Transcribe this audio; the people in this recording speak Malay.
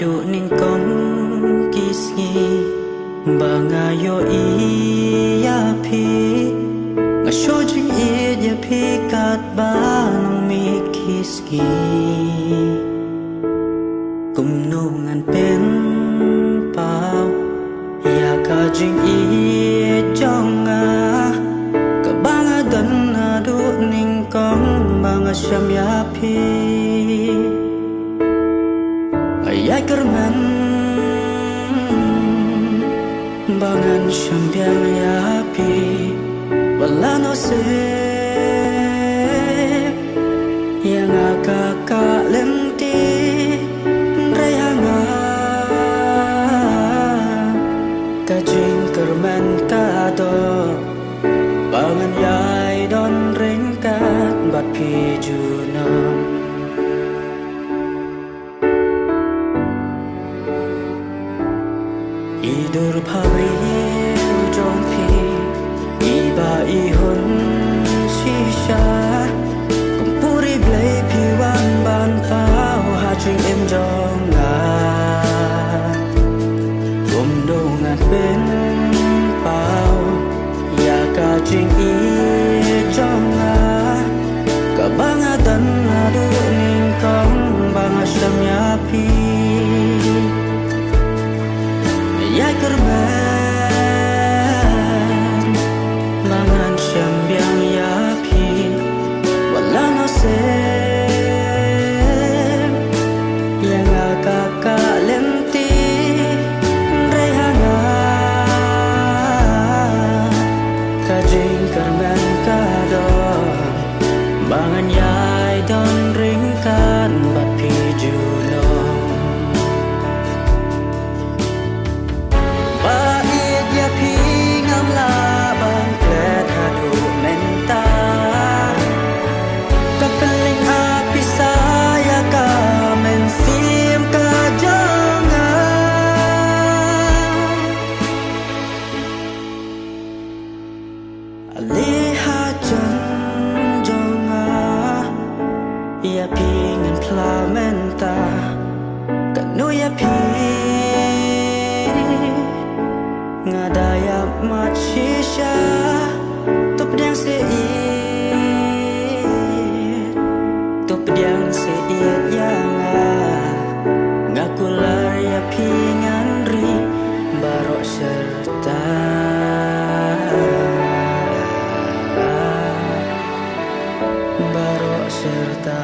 du ning kong kisngi bangayo iya pi ngasojing iya pi kat banong mi kisngi kumnungan pen pau ya kajing iya jonga kabangadan na du ning kong bangasyam ya pi ayay kerman bangan syambiang yapi wala no se yang akakalenti rayanga kajing kerman kado bangan yay don ringkat bat pijunam idur pabril jompi iba ihun shisha kumpuri blay piwan ban pau hajing em jonga gomdongan ben pau ya kajing i jonga kabangadan adu ning kong bangasyam yapi ya kerman mangan syambiang yapi wala no se yang akakalenti rehanga kajing kerman kado bangan yay don ringkan bat pijunong lihat jonga ia pingin plamenta kanu ia pi ngadaya machisha tu pedang seit yang ngakular ia pingan ri barok serta serta